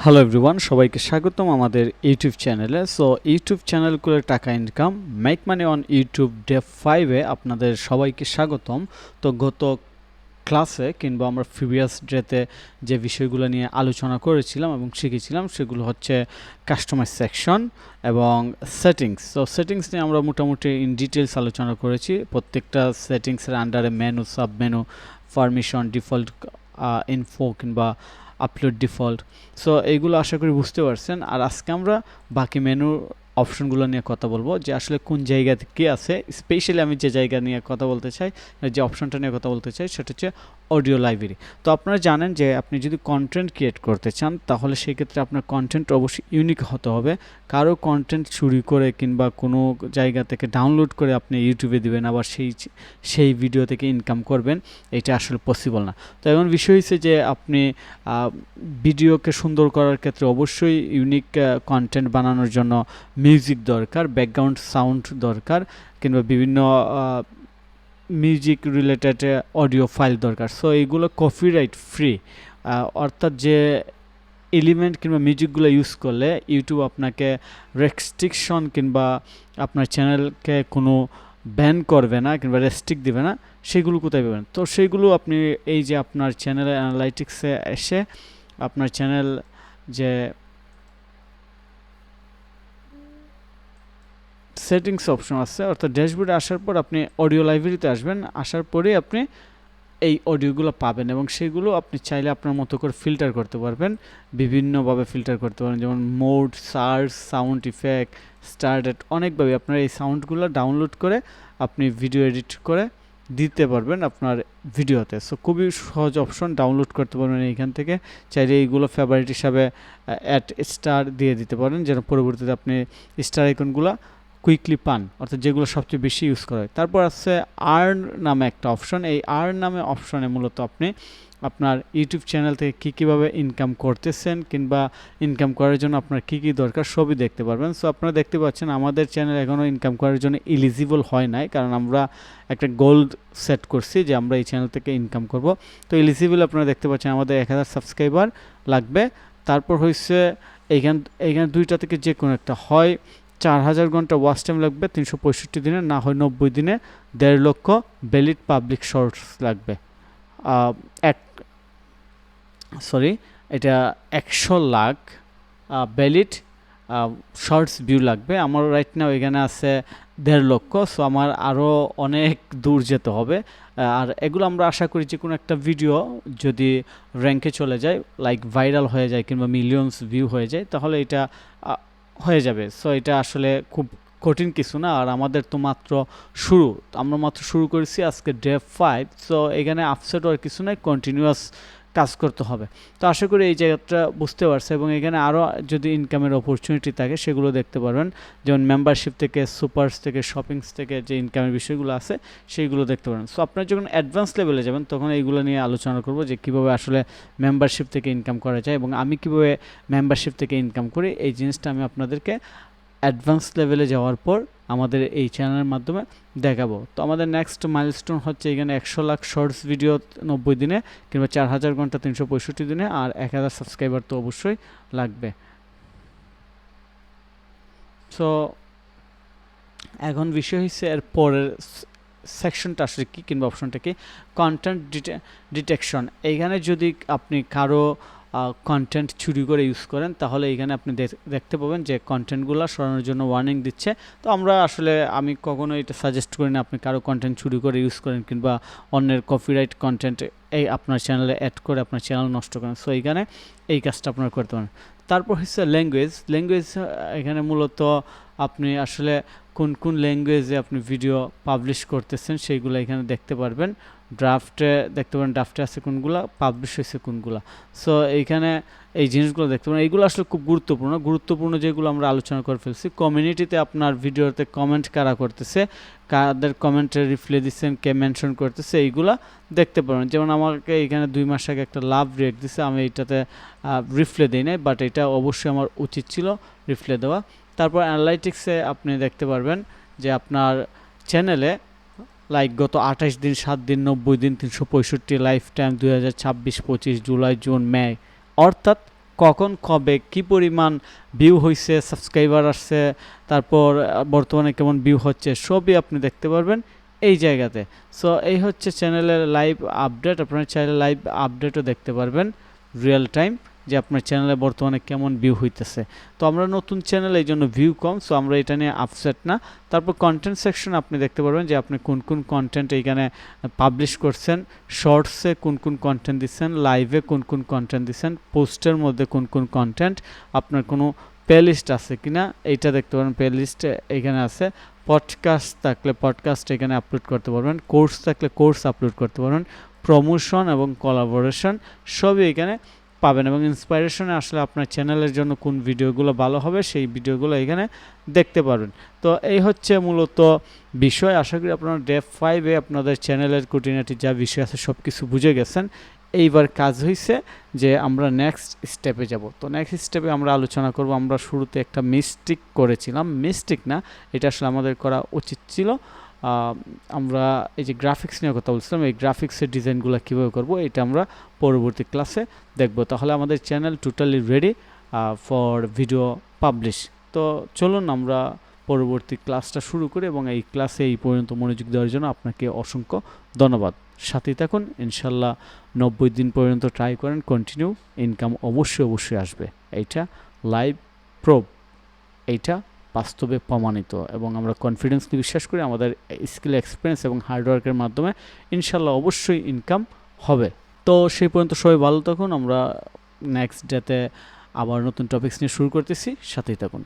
Hello everyone, সবাইকে স্বাগতম আমাদের ইউটিউব চ্যানেলে। সো ইউটিউব চ্যানেল করে টাকা income make money on YouTube day 5-এ আপনাদের সবাইকে স্বাগতম। তো গত ক্লাসে কিংবা আমরা প্রিভিয়াস ডেতে যে বিষয়গুলো নিয়ে আলোচনা করেছিলাম এবং শিখেছিলাম সেগুলো হচ্ছে কাস্টমাইজ সেকশন এবং সেটিংস। সো সেটিংস নিয়ে আমরা মোটামুটি ইন ডিটেলস আলোচনা করেছি। প্রত্যেকটা সেটিংসের আন্ডারে menu, sub menu, permission, default info কিংবা আপলোড ডিফল্ট। সো এইগুলো আশা করি বুঝতে পারছেন। আর আজকে আমরা বাকি মেনুর অপশনগুলো নিয়ে কথা বলবো, যে আসলে কোন জায়গা থেকে আছে। স্পেশালি আমি যে জায়গা নিয়ে কথা বলতে চাই, যে অপশনটা নিয়ে কথা বলতে চাই, সেটা হচ্ছে অডিও লাইব্রেরি। তো আপনারা জানেন যে আপনি যদি কন্টেন্ট ক্রিয়েট করতে চান তাহলে সেই ক্ষেত্রে আপনার কন্টেন্ট অবশ্যই ইউনিক হতে হবে। কারো কন্টেন্ট চুরি করে কিংবা কোনো জায়গা থেকে ডাউনলোড করে আপনি ইউটিউবে দিবেন, আবার সেই ভিডিও থেকে ইনকাম করবেন, এটা আসলে পসিবল না। তো এমন বিষয় হচ্ছে যে আপনি ভিডিওকে সুন্দর করার ক্ষেত্রে অবশ্যই ইউনিক কন্টেন্ট বানানোর জন্য মিউজিক দরকার, ব্যাকগ্রাউন্ড সাউন্ড দরকার, কিংবা বিভিন্ন মিউজিক রিলেটেড অডিও ফাইল দরকার। সো এইগুলো কপিরাইট ফ্রি, অর্থাৎ যে এলিমেন্ট কিংবা মিউজিকগুলো ইউজ করলে ইউটিউব আপনাকে রেস্ট্রিকশন কিংবা আপনার চ্যানেলকে কোনো ব্যান করবে না কিংবা রেস্ট্রিক্ট দিবে না। সেগুলো কোথায় পাবেন? তো সেইগুলো আপনি এই যে আপনার চ্যানেলের অ্যানালাইটিক্সে এসে আপনার চ্যানেল যে সেটিংস অপশন আছে, অর্থাৎ ড্যাশবোর্ডে আসার পর আপনি অডিও লাইব্রেরিতে আসবেন। আসার পরেই আপনি এই অডিওগুলো পাবেন এবং সেগুলো আপনি চাইলে আপনার মতো করে ফিল্টার করতে পারবেন, বিভিন্নভাবে ফিল্টার করতে পারেন, যেমন mode, search, sound effect, started, অনেকভাবে আপনার এই সাউন্ডগুলো ডাউনলোড করে আপনি ভিডিও এডিট করে দিতে পারবেন আপনার ভিডিওতে। সো খুবই সহজ অপশন, ডাউনলোড করতে পারবেন এইখান থেকে। চাইলে এইগুলো ফেভারিট হিসাবে অ্যাড স্টার দিয়ে দিতে পারেন, যেন পরবর্তীতে আপনি স্টার আইকনগুলো কুইকলি পান, অর্থাৎ যেগুলো সবচেয়ে বেশি ইউজ করা হয়। তারপর আছে আর্ন নামে একটা অপশন। এই আর্ন নামে অপশনে মূলত আপনি আপনার ইউটিউব চ্যানেল থেকে কীভাবে ইনকাম করতেছেন কিংবা ইনকাম করার জন্য আপনার কী দরকার সবই দেখতে পারবেন। সো আপনারা দেখতে পাচ্ছেন আমাদের চ্যানেল এখনও ইনকাম করার জন্য এলিজিবল হয় নাই, কারণ আমরা একটা গোল সেট করছি যে আমরা এই চ্যানেল থেকে ইনকাম করব। তো এলিজিবল আপনারা দেখতে পাচ্ছেন আমাদের 1000 সাবস্ক্রাইবার লাগবে। তারপর হচ্ছে এইখানে দুইটা থেকে যে কোনো একটা, হয় 4000 ঘন্টা ওয়াচ টাইম লাগবে 365 দিনে, না হয় 90 দিনে 1.5 লক্ষ ভ্যালিড পাবলিক শর্টস লাগবে। এটা 100 লাখ ভ্যালিড শর্টস ভিউ লাগবে। আমার রাইট নাও এখানে আছে 1.5 লক্ষ। সো আমার আরও অনেক দূর যেতে হবে। আর এগুলো আমরা আশা করি যে কোনো একটা ভিডিও যদি র্যাঙ্কে চলে যায়, লাইক ভাইরাল হয়ে যায় কিংবা মিলিয়নস ভিউ হয়ে যায়, তাহলে এটা হয়ে যাবে। সো এটা আসলে খুব কঠিন কিছু না। আর আমাদের তো মাত্র শুরু, আমরা মাত্র শুরু করেছি আজকে ডে 5। সো এখানে আপসেট আর কিছু নাই, কন্টিনিউয়াস কাজ করতে হবে। তো আশা করি এই জায়গাটা বুঝতে পারছে। এবং এখানে আরও যদি ইনকামের অপরচুনিটি থাকে সেগুলো দেখতে পারবেন, যেমন মেম্বারশিপ থেকে, সুপারস থেকে, শপিংস থেকে যে ইনকামের বিষয়গুলো আছে সেইগুলো দেখতে পারেন। সো আপনারা যখন অ্যাডভান্স লেভেলে যাবেন তখন এইগুলো নিয়ে আলোচনা করব, যে কীভাবে আসলে মেম্বারশিপ থেকে ইনকাম করা যায় এবং আমি কীভাবে মেম্বারশিপ থেকে ইনকাম করি। এই জিনিসটা আমি আপনাদেরকে অ্যাডভান্স লেভেলে যাওয়ার পর আমাদের এই চ্যানেলের মাধ্যমে দেখাবো। তো আমাদের নেক্সট মাইলস্টোন হচ্ছে এখানে 100 লাখ শর্টস ভিডিও 90 দিনে কিংবা 4000 ঘন্টা 365 দিনে, আর 1000 সাবস্ক্রাইবার তো অবশ্যই লাগবে। সো এখন বিষয় হচ্ছে এর পরের সেকশনটা আসলে কী কিংবা অপশনটা কি, কন্টেন্ট ডিটেকশন। এইখানে যদি আপনি কারো কন্টেন্ট চুরি করে ইউজ করেন তাহলে এইখানে আপনি দেখতে পাবেন যে কন্টেন্টগুলো সরানোর জন্য ওয়ার্নিং দিচ্ছে। তো আমি কখনো এটা সাজেস্ট করি না আপনি কারো কন্টেন্ট চুরি করে ইউজ করেন কিংবা অন্যের কপিরাইট কন্টেন্ট আপনার চ্যানেলে অ্যাড করে আপনার চ্যানেল নষ্ট করেন। সো এইখানে এই কাজটা আপনারা করতে পারেন। তারপর হচ্ছে ল্যাঙ্গুয়েজ। এখানে মূলত আপনি আসলে কোন কোন ল্যাঙ্গুয়েজে আপনি ভিডিও পাবলিশ করতেছেন সেইগুলো এখানে দেখতে পারবেন। ড্রাফটে দেখতে পারেন, ড্রাফটে আছে কোনগুলো, পাবলিশ হয়েছে কোনগুলো। সো এইখানে এই জিনিসগুলো দেখতে পারেন। এইগুলো আসলে খুব গুরুত্বপূর্ণ যেগুলো আমরা আলোচনা করে ফেলছি। কমিউনিটিতে আপনার ভিডিওতে কমেন্ট কারা করতেছে, কাদের কমেন্টে রিপ্লাই দিচ্ছেন, কে মেনশন করতেছে, এইগুলা দেখতে পারেন। যেমন আমাকে এখানে 2 মাস আগে একটা লাভ রিয়েক্ট দিছে, আমি এইটাতে রিপ্লাই দিই নাই, বাট এটা অবশ্যই আমার উচিত ছিল রিপ্লাই দেওয়া। তারপর অ্যানালাইটিক্সে আপনি দেখতে পারবেন যে আপনার চ্যানেলে লাইক গত 28 দিন, 7 দিন, 90 দিন, 365, লাইফ টাইম 2026, 25, জুলাই, জুন, মে, অর্থাৎ কখন কবে কি পরিমাণ ভিউ হয়েছে, সাবস্ক্রাইবার আসছে, তারপর বর্তমানে কেমন ভিউ হচ্ছে সবই আপনি দেখতে পারবেন এই জায়গাতে। সো এই হচ্ছে চ্যানেলের লাইভ আপডেট। আপনারা চাইলে লাইভ আপডেটও দেখতে পারবেন রিয়েল টাইম, যে আপনার চ্যানেলে বর্তমানে কেমন ভিউ হইতেছে। তো আমরা নতুন চ্যানেল, এই জন্য ভিউ কম, সো আমরা এটা নিয়ে আপসেট না। তারপর কন্টেন্ট সেকশন আপনি দেখতে পারবেন যে আপনি কোন কোন কন্টেন্ট এইখানে পাবলিশ করছেন, শর্টসে কোন কোন কন্টেন্ট দিচ্ছেন, লাইভে কোন কোন কন্টেন্ট দিচ্ছেন, পোস্টের মধ্যে কোন কোন কন্টেন্ট, আপনার কোনো প্লেলিস্ট আছে কিনা এইটা দেখতে পারেন, প্লেলিস্ট এখানে আছে। পডকাস্ট থাকলে পডকাস্ট এখানে আপলোড করতে পারবেন, কোর্স থাকলে কোর্স আপলোড করতে পারবেন, প্রমোশন এবং কোলাবোরেশন সবই এখানে পাবেন। এবং ইন্সপাইরেশনে আসলে আপনার চ্যানেলের জন্য কোন ভিডিওগুলো ভালো হবে সেই ভিডিওগুলো এখানে দেখতে পারবেন। তো এই হচ্ছে মূলত বিষয়। আশা করি আপনারা ডে 5-এ আপনাদের চ্যানেলের খুঁটিনাটি যা বিষয় আছে সব কিছু বুঝে গেছেন। এইবার কাজ হয়েছে যে আমরা নেক্সট স্টেপে যাব। তো নেক্সট স্টেপে আমরা আলোচনা করব, আমরা শুরুতে একটা মিস্টেক করেছিলাম, মিস্টেক না, এটা আসলে আমাদের করা উচিত ছিল। আমরা এই যে গ্রাফিক্স নিয়ে কথা বলছিলাম, এই গ্রাফিক্সের ডিজাইনগুলো কীভাবে করব এটা আমরা পরবর্তী ক্লাসে দেখব। তাহলে আমাদের channel totally ready for video publish. তো চলুন আমরা পরবর্তী ক্লাসটা শুরু করি, এবং এই ক্লাসে এই পর্যন্ত মনোযোগ দেওয়ার জন্য আপনাকে অসংখ্য ধন্যবাদ। সাথেই থাকুন, ইনশাল্লাহ 90 দিন পর্যন্ত ট্রাই করেন, কন্টিনিউ, ইনকাম অবশ্যই আসবে। এইটা লাইভ প্রুফ, এইটা বাস্তবে প্রমাণিত, এবং আমরা কনফিডেন্স নিয়ে বিশ্বাস করি আমাদের স্কিল, এক্সপিরিয়েন্স এবং হার্ডওয়ার্কের মাধ্যমে ইনশাল্লাহ অবশ্যই ইনকাম হবে। তো সেই পর্যন্ত সবাই ভালো থাকুন, আমরা নেক্সট ডেতে আবার নতুন টপিকস নিয়ে শুরু করতেছি, সাথেই থাকুন।